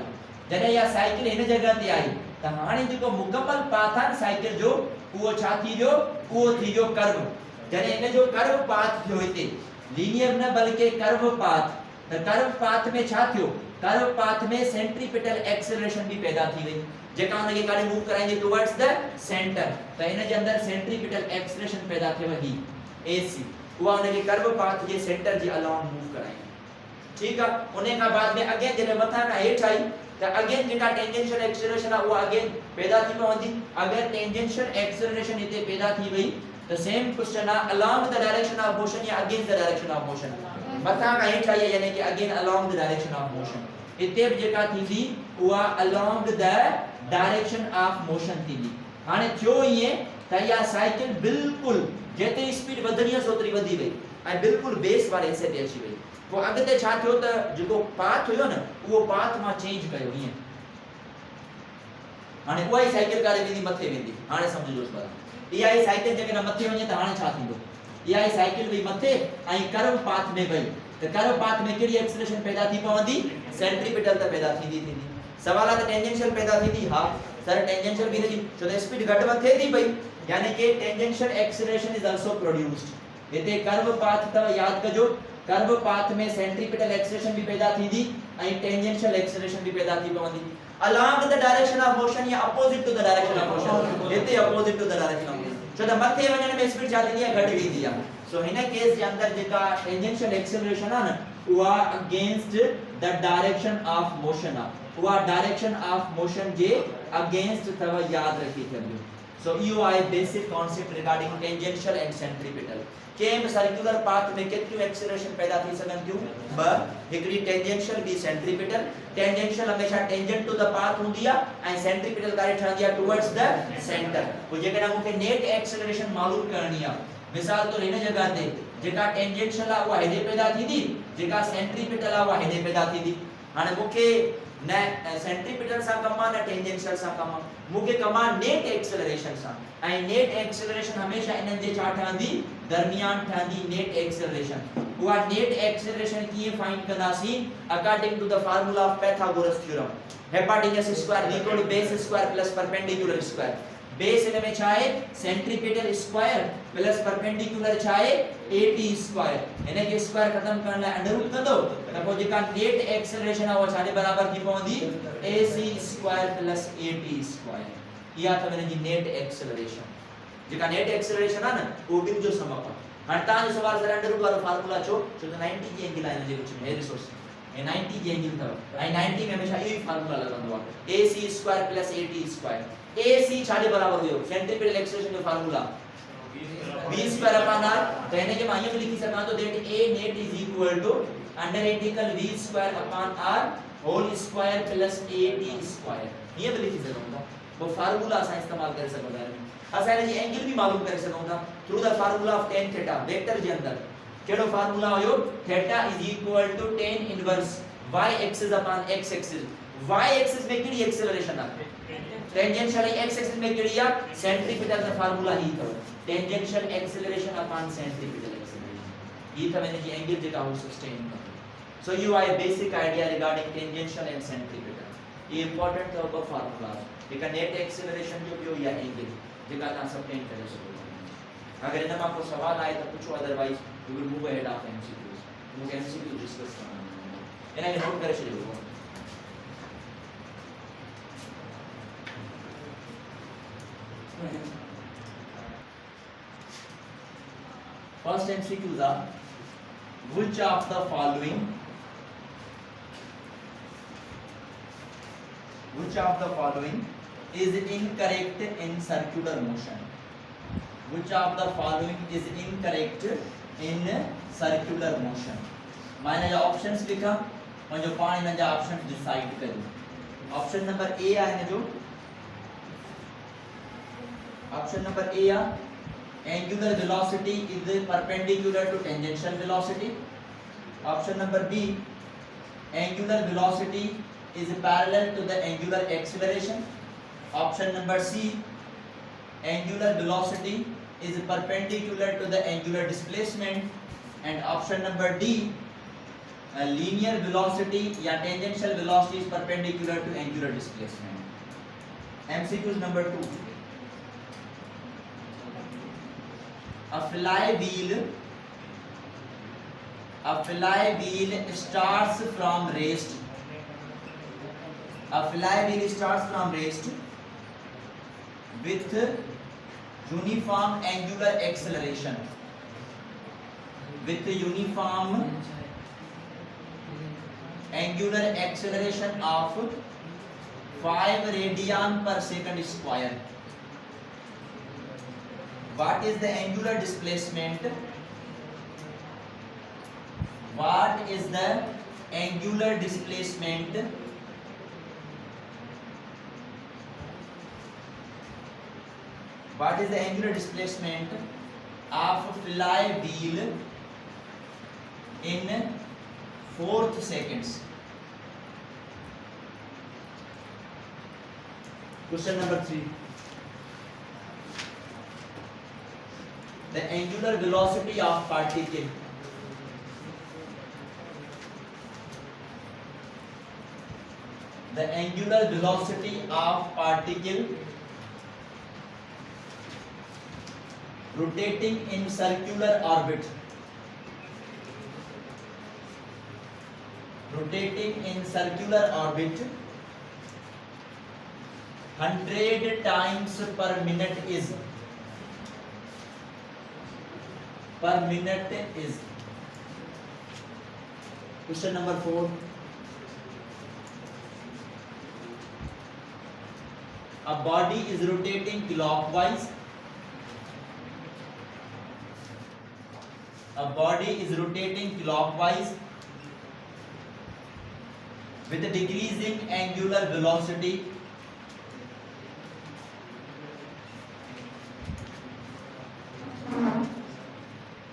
जने या साइकिल इन जगह ते आई त हाने जो मुकम्मल पाथ है साइकिल जो वो छा थी जो कर्व जने इन जो कर्व पाथ थियो हिते लीनियर न बल्कि कर्व पाथ त कर्व पाथ में छा थियो कर्व पाथ में सेंट्रीपिटल एक्सीलरेशन भी पैदा थी वई जेका उन के कारे मूव कराइंदी टुवर्ड्स द सेंटर त इन जे अंदर सेंट्रीपिटल एक्सीलरेशन पैदा थियो ही एसी उहा उन के कर्व पाथ जे सेंटर जे अलोंग मूव कराई ठीक है उन्हें का बाद में अगेन जने मथा का हेठ आई त अगेन जेका टेंजेंशियल एक्सीलरेशन आ वो अगेन पैदा थी पवंदी अगर टेंजेंशियल एक्सीलरेशन इते पैदा थी वई तो सेम क्वेश्चन आ along the direction of motion या against the direction of motion मथा का हेठ आई यानी कि again along the direction of motion इते जेका थींदी उहा along the direction of motion थींदी हाने थियो ये त या साइकिल बिल्कुल जेते स्पीड वधनी सोतरी वधी वई ऐं बिल्कुल बेस वाले हिस्से ते अची वई वो अगते छा थियो त जेको पाथ हुयो न वो पाथ मा चेंज कयो हिय हाने उहा साइकिल कारे वेंदी मथे वेंदी हाने समझजो बात इहा साइकिल जके न मथे वणे त हाने छा थींदो इहा साइकिल वई मथे ऐं कर्व पाथ में वई त कर्व पाथ में केड़ी एक्सीलरेशन पैदा थी पवंदी सेंट्रीपिटल त पैदा थींदी सवाल आ त टेंजेंशियल पैदा थींदी हा सर टेंजेंशियल भी नहीं छो त स्पीड घट मथे थी पई यानी कि tangential acceleration is also produced इते कर्व पाथ त याद कजो कर्व पाथ में सेंट्रीपिटल एक्सीलरेशन भी पैदा थींदी ऐं टेंजेंशियल एक्सीलरेशन भी पैदा थी पवंदी along the direction of motion या opposite to the direction of motion इते opposite to the direction of motion छो त मथे वञण में स्पीड छा थींदी आहे घट वेंदी आहे सो हिन केस जे अंदर जेका टेंजेंशियल एक्सीलरेशन आहे न उहा against the direction of motion आहे उहा direction of motion J against तव याद रखी छॾियो So you are a basic concept regarding tangential and centripetal. Came circular path में केतिरियूं एक्सेलरेशन पैदा थी सघनि थियूं ब हिकड़ी टेंजेंशियल बी सेंट्रीपिटल टेंजेंशियल हमेशा टेंजेंट टू द पाथ हूंदी आहे ऐं सेंट्रीपिटल करे ठहंदी आहे टुवर्ड्स द सेंटर पोइ जेकॾहिं मूंखे नेट एक्सेलरेशन मालूम करणी आहे मिसाल तौर हिन जगह ते जेका टेंजेंशियल आहे उहा हेॾे पैदा थींदी जेका सेंट्रीपिटल आहे उहा हेॾे पैदा थींदी हाणे मूंखे न सेंट्रीपिटल सां कम आहे न टेंजेंशियल सां कम आहे मूंखे कम आहे नेट एक्सेलरेशन सां ऐं नेट एक्सेलरेशन हमेशा इन्हनि जे छा ठहंदी दरमियान ठहंदी नेट एक्सेलरेशन उहा नेट एक्सेलरेशन कीअं फाइंड कंदासीं according to the formula of Pythagoras theorem hypotenuse square equal to base square plus perpendicular square base इन में छा आहे सेंट्रीपिटल स्क्वायर प्लस परपेंडिकुलर छा आहे एटी स्क्वायर इन के स्क्वायर खत्म करण लाइ अंडर रूट कंदो त पोइ जेका नेट एक्सेलरेशन आहे उहा छाजे बराबर थी पवंदी ac square plus at square इहा त हिन जी नेट एक्सेलरेशन जेका नेट एक्सेलरेशन आहे न उहो ॿिनि जो समप आहे हाणे तव्हांजो सवाल सर अंडर रूट वारो फार्मूला छो छो त 90 जी एंगल आहे हिन जे विच में हे रिसोर्स ये 90 जी एंगल अथव ऐं 90 में हमेशा इहो ई फार्मूला लॻंदो आहे ac square plus at square ac छाजे बराबर हुयो सेंट्रीपिटल एक्सेलरेशन जो formula v square upon r तो इने के मां ये लिखी सकां तो that a net is equal to under integral v square upon r whole square plus at square ये भी लिखी सकां था वो फार्मूला असां इस्तेमाल करे सघूं था असां इन जी एंगल भी मालूम करे सघूं था through the formula of tan theta vector जे अंदर केड़ो फार्मूला हुयो theta is equal to tan inverse y axis upon x axis y axis में केड़ी एक्सेलरेशन है टेंजेंशियल x एक्सिस में केड़ी है सेंट्रीपिटल का फार्मूला ही था tangential acceleration upon centripetal acceleration ये था मैंने जी एंगल जेका हो सस्टेन कर so you are basic idea regarding tangential and centripetal ये इंपॉर्टेंट था ऊपर फार्मूला जेका नेट एक्सेलरेशन जो पियो या एंगल जेका ता सस्टेन करे सको अगर इनमां को सवाल आए तो पूछो otherwise we will move ahead of MCQs move MCQ discuss करना है इन्हें नोट करे छो First MCQs are which of the following is incorrect in circular motion? Which of the following is incorrect in circular motion? मैंने जो options लिखा और जो पानी ने जो options decide करी option number A है जो option number A है angular velocity is perpendicular to tangential velocity. Option number B, angular velocity is parallel to the angular acceleration. Option number C, angular velocity is perpendicular to the angular displacement. And option number D, linear velocity या tangential velocity is perpendicular to angular displacement. MCQs number 2. A flywheel starts from rest. A flywheel starts from rest with uniform angular acceleration. With uniform angular acceleration of 5 radian per second square. What is the angular displacement? What is the angular displacement What is the angular displacement of flywheel in 4th seconds? Question number 3. The angular velocity of particle. The angular velocity of particle rotating in circular orbit. Rotating in circular orbit 100 times per minute is. Per minute is. Question number 4. A body is rotating clockwise. A body is rotating clockwise with a decreasing angular velocity.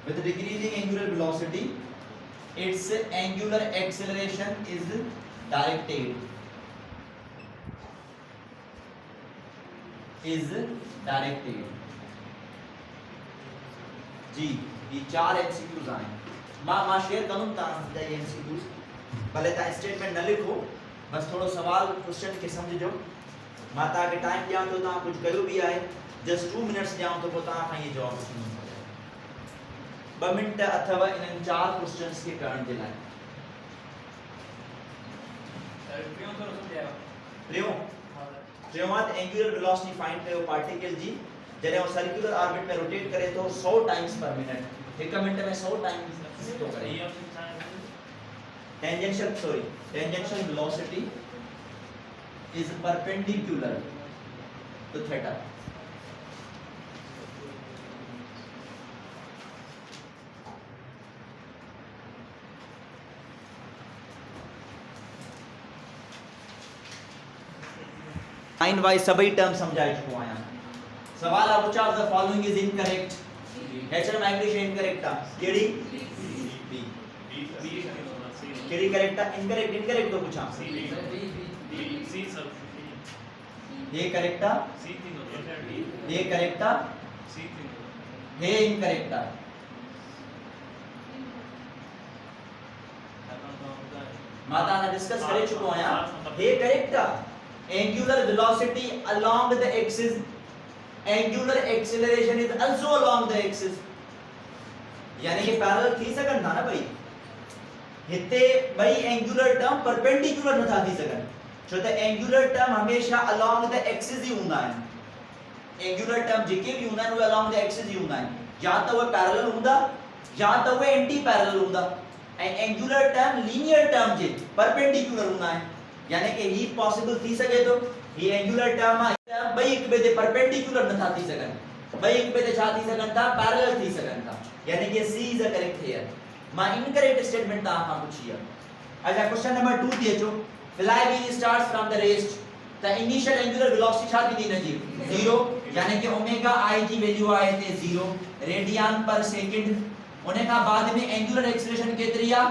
With a decreasing angular velocity, its angular acceleration is directed. जी ये 4 MCQs आए मां share करूं ता ये MCQs भले ता statement न लिखो बस थोड़ो सवाल क्वेश्चन के समझो माता के टाइम दिया तो ता कुछ कयो भी आए जस्ट 2 मिनट्स दिया तो ता का ये जवाब सुनो 2 मिनट अथवा इन 4 क्वेश्चंस के करण जे लाए ट्रियोमात एंगुलर वेलोसिटी फाइंड कयो पार्टिकल जी जरे वो सर्कुलर ऑर्बिट में रोटेट करे तो 100 टाइम्स पर मिनट 1 मिनट में 100 टाइम्स तो करे tangential velocity is perpendicular to theta line wise सभी टर्म समझाई चुको आया सवाल अब which of the following is incorrect natural migration incorrect था केडी बी केडी करेक्ट था इनकरेक्ट तो पूछा सी सब ये करेक्ट था सी तीन ये करेक्ट था सी तीन ये इनकरेक्ट था माता ने डिस्कस करे चुको आया ये करेक्ट था angular velocity along the axis angular acceleration is also along the axis यानी कि पैरेलल थी सकन था ना भाई हिते भाई एंगुलर टर्म परपेंडिकुलर न था थी सकन छो त एंगुलर टर्म हमेशा along the axis ही हुंदा है एंगुलर टर्म जेके भी हुंदा है वो along the axis ही हुंदा है या तो वो पैरेलल हुंदा या तो वो एंटी पैरेलल हुंदा ऐं एंगुलर टर्म लीनियर टर्म जे परपेंडिकुलर हुंदा है यानी कि ही पॉसिबल थी सके तो ही एंगुलर टर्म भाई एक बे दे परपेंडिकुलर न था थी सकन भाई एक बे दे छा थी सकन था पैरेलल थी सकन था यानी कि सी इज अ करेक्ट हियर मां इनकरेक्ट स्टेटमेंट ता हां पूछिया अच्छा क्वेश्चन नंबर 2 दिए जो fly wheel starts from the rest the initial angular velocity छा थी न जी 0 यानी कि ओमेगा आई जी वैल्यू आए थे 0 रेडियन पर सेकंड उन्हें का बाद में एंगुलर एक्सेलरेशन केतरी आ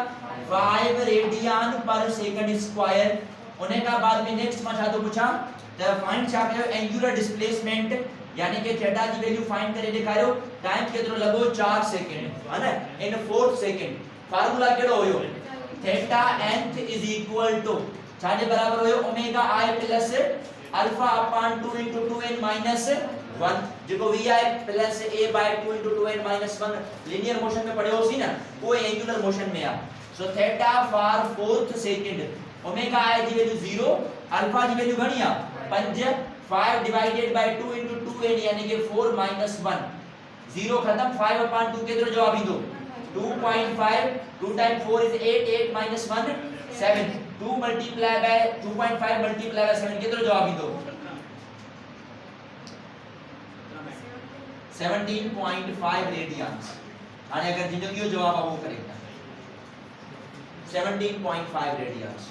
5 रेडियन पर सेकंड स्क्वायर उन्हें का बाद में नेक्स्ट में तो पूछा द फाइंड छा कयो एंगुलर डिस्प्लेसमेंट यानी कि थीटा की वैल्यू फाइंड करे दिखायो टाइम केतरो लगो 4 सेकंड है ना इन 4 सेकंड फार्मूला केड़ो होयो theta nth is equal to छाजे बराबर होयो omega i plus alpha upon 2 into 2n minus 1 जेको vi plus a by 2 into 2n minus 1 linear motion में पढ़े हो सी ना वो एंगुलर मोशन में आ so theta for 4th second omega i की वैल्यू 0 अल्फा की वैल्यू घणी आ 5 5 डिवाइडेड बाय 2 into 2n यानी कि 4 minus 1 0 खत्म 5 upon 2 केतरो जवाब ही दो 2.5 2 times 4 is 8 8 minus 1 7 2 multiply by 2.5 multiply by 7 केतरो जवाब ही दो 17.5 रेडियंस आणि अगर जिंदगी जो जवाब आ वो करेक्ट 17.5 रेडियंस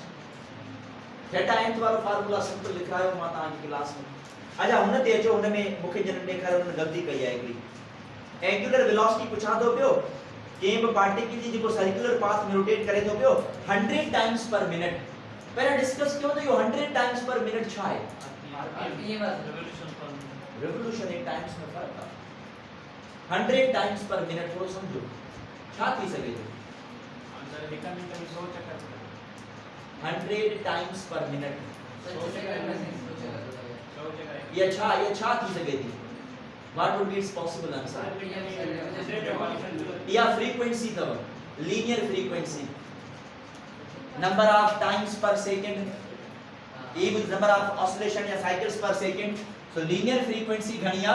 थीटा nth वाला फार्मूला सिंपल लिखायो माता आज क्लास में अच्छा हुन ते अचो हुन में मुखे जन देखारो हुन गलती कई है हिकड़ी एंगुलर वेलोसिटी पुछा दो पियो के ब पार्टिकल जी जो सर्कुलर पाथ में रोटेट करे तो पियो 100 टाइम्स पर मिनट पहले डिस्कस क्यों तो यो 100 टाइम्स पर मिनट छा है रिवोल्यूशन एक टाइम्स में फर्क है 100 टाइम्स पर मिनट थोड़ा समझो छा थी सके अंदर एक मिनट में 100 चक्कर 100 टाइम्स पर मिनट 100 चक्कर ये छा थी सके थी what would be its possible answer या फ्रीक्वेंसी तब linear frequency number of times per second ई विल नंबर ऑफ ऑसिलेशन या cycles per second so linear frequency घणिया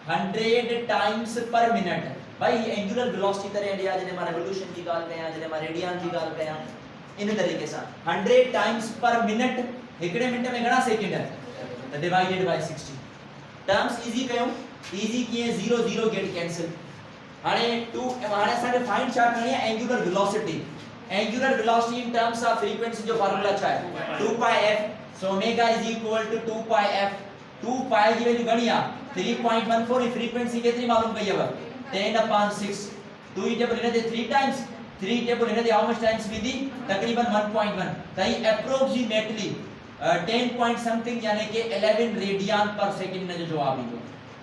100 टाइम्स पर मिनट भाई एंगुलर वेलोसिटी तरह लिया जने मां रिवोल्यूशन की गाल कया जने मां रेडियन की गाल कया इन तरीके से 100 टाइम्स पर मिनट एकड़े मिनट में घणा सेकंड है तो डिवाइडेड बाय 60 टर्म्स इजी कयो इजी किए 0 0 गेट कैंसिल हाणे 2 हाणे असांखे फाइंड छा करणी है angular velocity in terms of frequency जो फार्मूला छा है 2 pi f so omega is equal to 2 pi f 2 pi जी वैल्यू घणी आ 3.14 ई फ्रीक्वेंसी केतरी मालूम कई है 10/6 2 ई टेबल इने 3 टाइम्स 3 टेबल इने हाउ मच टाइम्स विदी तकरीबन 1.1 तई एप्रोक्सीमेटली 10 पॉइंट समथिंग यानी कि 11 रेडियन पर सेकंड ने जो जवाब ईंदो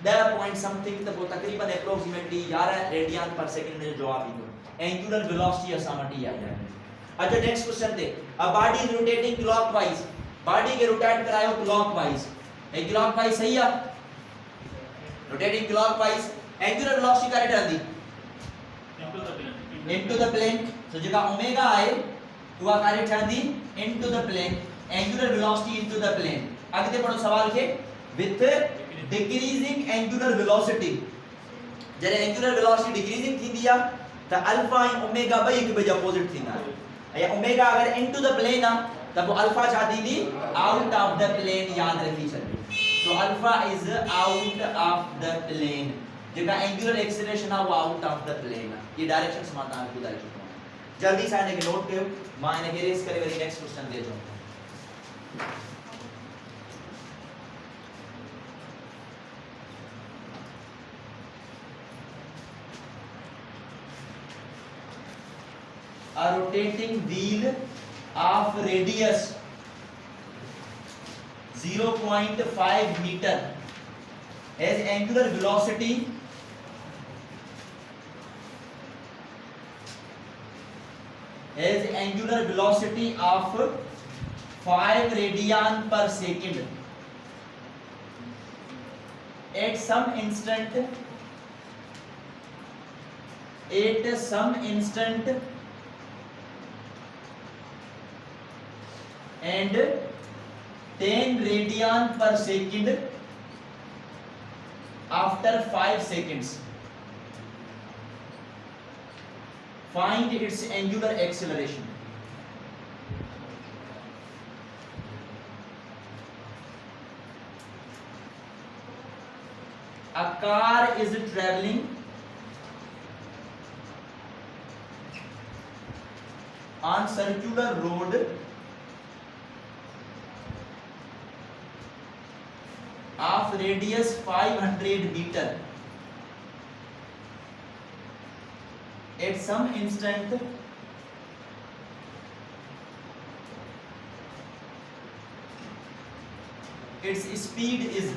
10 पॉइंट समथिंग त वो तकरीबन एप्रोक्सीमेटली 11 रेडियन पर सेकंड ने जो जवाब ईंदो एंगुलर वेलोसिटी असा मटी आई है अच्छा नेक्स्ट क्वेश्चन ते a body is rotating clockwise body के रोटेट करायो क्लॉकवाइज ए क्लॉकवाइज सही है रोटेटिंग क्लॉकवाइज एंगुलर वेलोसिटी करे रहंदी into the plane so जेका ओमेगा आहे उहा करे ठहंदी into the plane angular velocity into the plane अगते पढ़ो सवाल के with decreasing angular velocity जरे angular velocity decreasing थींदी आ त अल्फा ऐं ओमेगा ॿई हिक ॿिए जा अपोजिट थींदा ऐं ओमेगा अगर into the plane आ त पोइ अल्फा छा थींदी out of the plane याद रखी छॾियो so alpha is out of the plane जेका एंगुलर एक्सीलरेशन आ वो आउट ऑफ द प्लेन ये डायरेक्शन मां तहां खे ॿुधाए चुको आहियां जल्दी सां इनखे नोट कयो मां इनखे रेस करे वरी नेक्स्ट क्वेश्चन दे जो a rotating wheel of radius 0.5 meter has angular velocity of 5 radian per second at some instant and 10 radian per second after 5 seconds. Find its angular acceleration. A car is traveling on circular road of radius 500 meter at some instant its speed is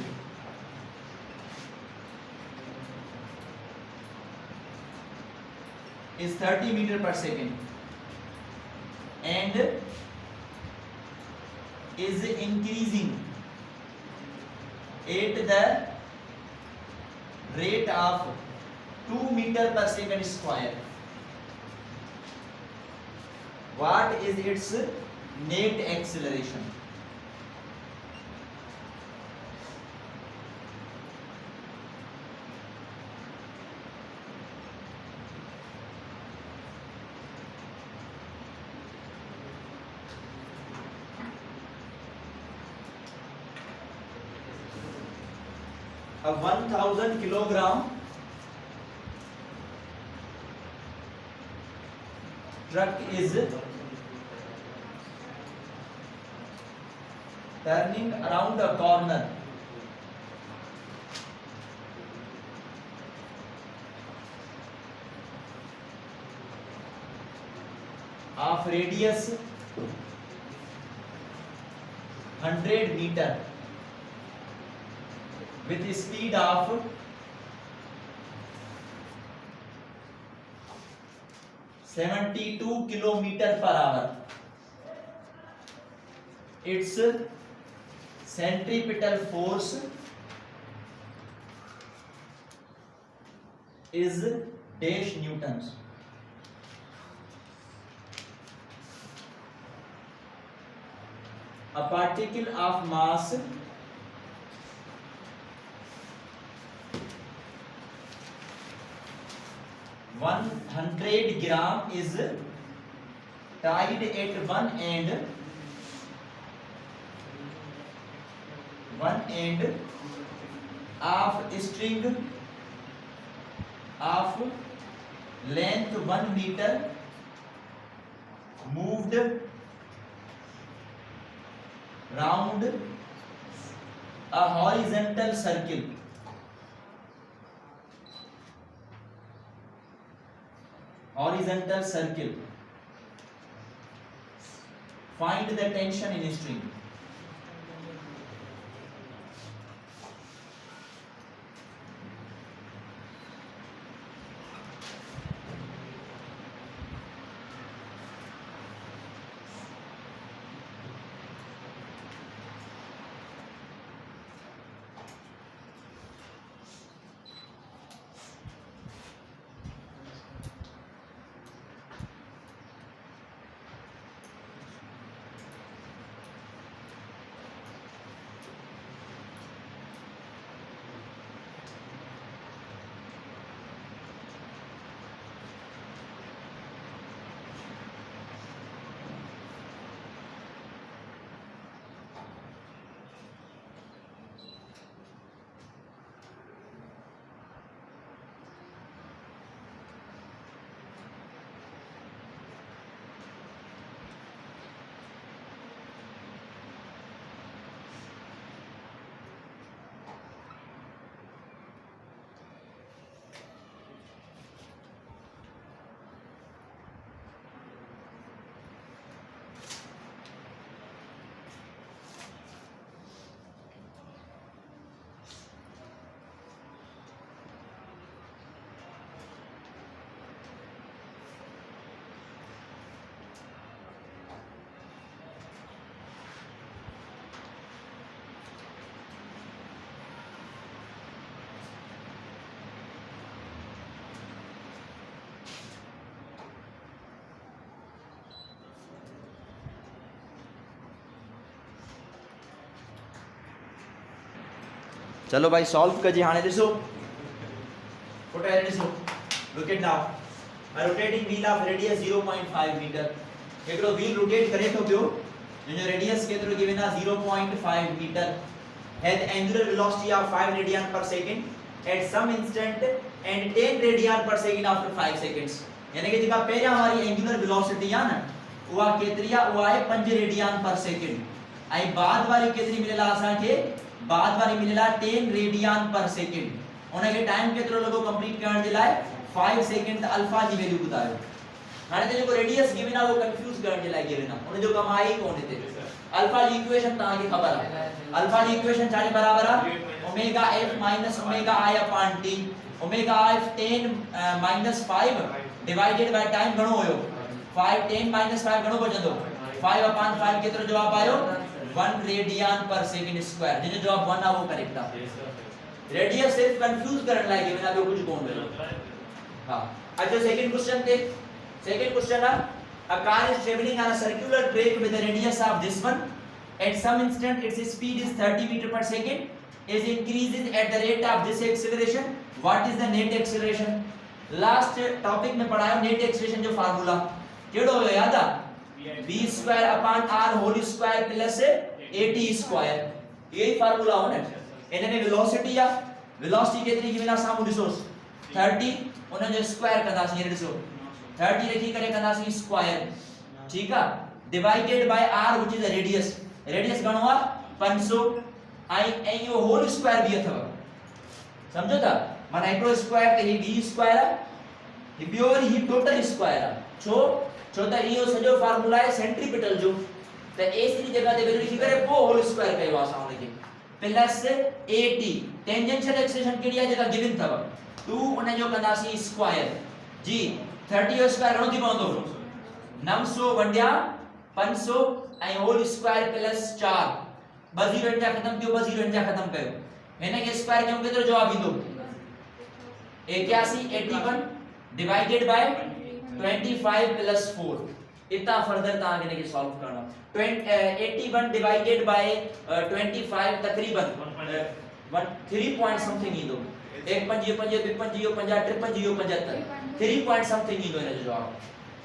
30 meter per second and is increasing at the rate of 2 meter per second square. What is its net acceleration? A 1000 kilogram truck is turning around a corner of radius 100 meter with a speed of 72 kilometer per hour. Its centripetal force is dash newtons. A particle of mass 100 gram is tied at one end one end of string of length 1 meter moved round a horizontal circle. Horizontal circle. Find the tension in string. चलो भाई solve कजे हाणे ॾिसो photo है ॾिसो look it now a rotating wheel of radius 0.5 metre एकड़ो wheel rotate करे तो पियो जो रेडियस केतरो गिवन आ 0.5 metre had angular velocity of 5 radian per second at some instant and 10 radian per second after 5 seconds यानी कि जेका पहिरियां वारी एंगुलर वेलोसिटी आ न उहा केतरी आ उहा आहे 5 रेडियन पर सेकंड आई बाद वारी केतरी मिलेला असा के बाद वारी मिलेला 10 रेडियन पर सेकंड उनके टाइम केतरो लगो कंप्लीट करण जे लाए 5 सेकंड त अल्फा जी वैल्यू बुधायो हाने ते जो रेडियस गिवन आ वो कंफ्यूज करण जे लाए गिवन आ उन जो कम आई कोन हिते अल्फा जी इक्वेशन ता के खबर आ अल्फा जी इक्वेशन छा जे बराबर आ omega f minus omega i upon t omega f 10 minus 5 divided by time घणो होयो 5 10 माइनस 5 घणो बचंदो 5 अपॉन 5 केतरो जवाब आयो 1 रेडियन पर सेकंड स्क्वायर जे जवाब 1 आ वो करेक्ट आ रेडियस सिर्फ कंफ्यूज करन लाए गिवन आ बे कुछ कोन भेलो हां अच्छा सेकंड क्वेश्चन देख सेकंड क्वेश्चन आ car is traveling on a circular track with a radius of this one at some instant its speed is 30 meter per second is increases at the rate of this acceleration what is the net acceleration last topic में पढ़ाया net acceleration जो formula केड़ो हो याद आ v square upon r whole square plus at square यही formula हो ना इनने velocity या वेलोसिटी केतरी गिवन आ सामू ॾिसो 30 उन जो स्क्वायर कंदासी ये ॾिसो 30 रखी करे कंदासी स्क्वायर ठीक है divided by r which is a radius radius घणो आ 500 आई यो होल स्क्वायर भी अथव समझो था माने एकड़ो स्क्वायर ते ही v स्क्वायर आ ही प्योर ही टोटल स्क्वायर आ छो त इयो सजो फार्मूला है सेंट्रीपिटल जो त a सी जगह ते वैल्यू लिखी करे पो होल स्क्वायर कयो असा उनके प्लस at टेंजेंशियल एक्सेलेरेशन केडी आ जगह गिवन थव 2 उन जो कंदासी स्क्वायर जी 30 जो स्क्वायर घणो थी पवंदो 900 वंडिया 500 ऐं होल स्क्वायर प्लस 4 ब जीरो जा खत्म कयो ब जीरो जा खत्म कयो हिन के स्क्वायर कयो केतरो जवाब ईंदो 81 81 डिवाइडेड बाय 25 प्लस 4 इतना फर्दर ता आगे के सॉल्व करना 81 डिवाइडेड बाय 25 तकरीबन 3 पॉइंट समथिंग ईंदो 1 5 5 2 5 0 50 3 5 0 75 3 पॉइंट समथिंग ईंदो इन जो जवाब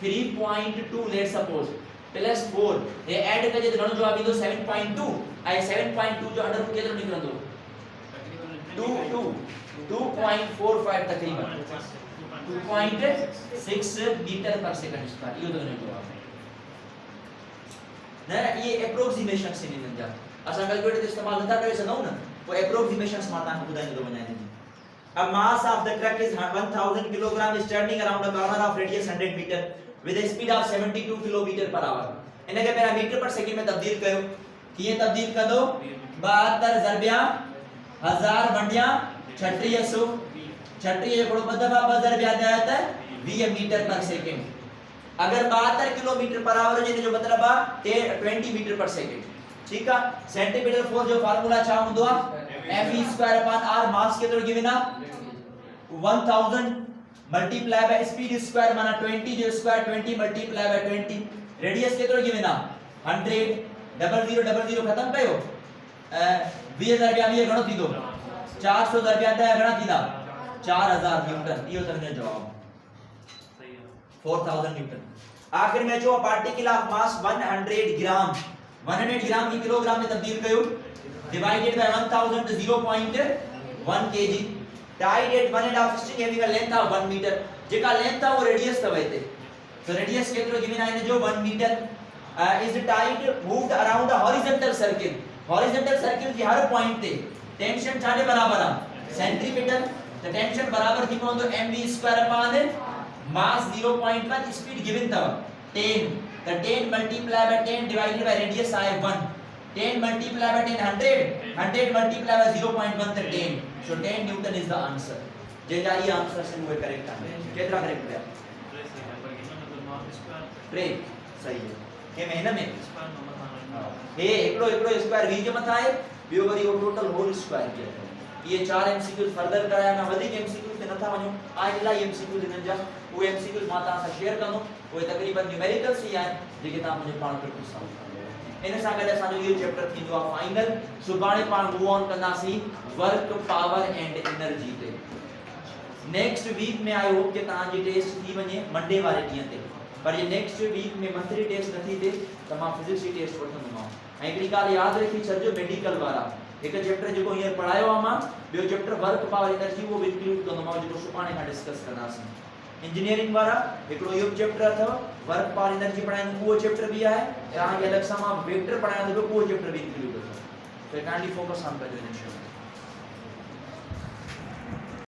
3.2 लेट सपोज प्लस 4 ये ऐड कजे तो घणो जवाब ईंदो 7.2 ऐं 7.2 जो अंडर रूट केतिरो निकिरंदो 2.45 तकरीबन 2.6 मीटर पर सेकंड स्क्वायर इहो तो जवाब न ये एप्रोक्सीमेशन से नहीं जा असा कैलकुलेटर इस्तेमाल नथा करे सघूं न पोइ एप्रोक्सीमेशंस मां तव्हांखे ॿुधाईंदो वञा हिन A mass of the truck is 1000 kg is turning around a corner of radius 100 meter with a speed of 72 km per hour. इनके पहिरां मीटर पर सेकंड में तब्दील कयो कीअं तब्दील कंदो 72 ज़रबिया 1000 बंडिया 3600 36 हिकिड़ो ॿ दफ़ा 2 ज़रबिया ॾिया त 20 मीटर पर सेकंड अगर 72 किलोमीटर पर आवर हुजे जो मतलब आहे 20 मीटर पर सेकंड ठीक है सेंटीमीटर फोर्स जो फार्मूला छा हूंदो आहे mv स्क्वायर अपॉन r मास केतिरो गिवन आहे 1000 मल्टीप्लाई बाय स्पीड स्क्वायर माना 20 जो स्क्वायर 20 मल्टीप्लाई बाय 20 रेडियस केतिरो गिवन आहे 100 0000 खत्म कयो 20000 रुपया में घणो थींदो 400 रुपया त घणा थींदा 4000 न्यूटन इहो त हिन जो जवाब सही है 4000 न्यूटन आखिर में जो पार्टिकल ऑफ मास 100 ग्राम 100 ग्राम की किलोग्राम में तब्दील कयो divided by 1000 to 0.1 kg tied at one end of string having a length of 1 meter जेका लेंथ है वो रेडियस तवे ते तो रेडियस केतिरो गिवन आहे जो 1 metre is tied moved around a horizontal circle जी हर पॉइंट ते टेंशन छाजे बराबर आहे सेंटीमीटर तो टेंशन बराबर थी पवंदो mv square upon mass 0.1 speed given तव 10 तो 10 multiply by 10 divided by radius आहे 1 10 multiplied by 10 100 multiplied by 0.1 तो 10 so 10 newton is the answer Jeddah ये आंसर से वो करेक्ट है कितना करेक्ट है ट्रे सही है के महीने में हे एकड़ो स्क्वायर v के मथा है बियो वरी वो टोटल होल स्क्वायर के ये चार एमसीक्यू फर्दर कराया ना वधी एमसीक्यू ते नथा वणो आज ला एमसीक्यू दिन जा वो एमसीक्यू मां ता सां शेयर कंदो वो तकरीबन न्यूमेरिकल्स ही आए जेके ता मुझे पाण पे कुछ सवाल इन सां गॾु असांजो इहो चैप्टर थींदो आहे फाइनल सुभाणे पाण मूव ऑन कंदासीं वर्क पावर एंड एनर्जी ते नेक्स्ट वीक में आई होप कि तव्हांजी टेस्ट थी वञे मंडे वारे ॾींहं ते पर ये नेक्स्ट वीक में मंथली टेस्ट नथी थिए त मां फिजिक्स जी टेस्ट वठंदोमांव ऐं हिकिड़ी ॻाल्हि यादि रखी छॾिजो मेडिकल वारा हिकु चैप्टर जेको हींअर पढ़ायो आहे मां ॿियो चैप्टर वर्क पावर एनर्जी उहो बि इंक्लूड कंदोमांव जेको सुभाणे खां डिस्कस कंदासीं इंजीनियरिंग वारा हिकिड़ो इहो चैप्टर अथव वर्क पावर एनर्जी पढ़ाईंदो उहो चैप्टर बि आहे तव्हांखे अलॻि सां मां वेक्टर पढ़ाईंदो उहो चैप्टर बि इंक्लूड अथव so kindly focus on that.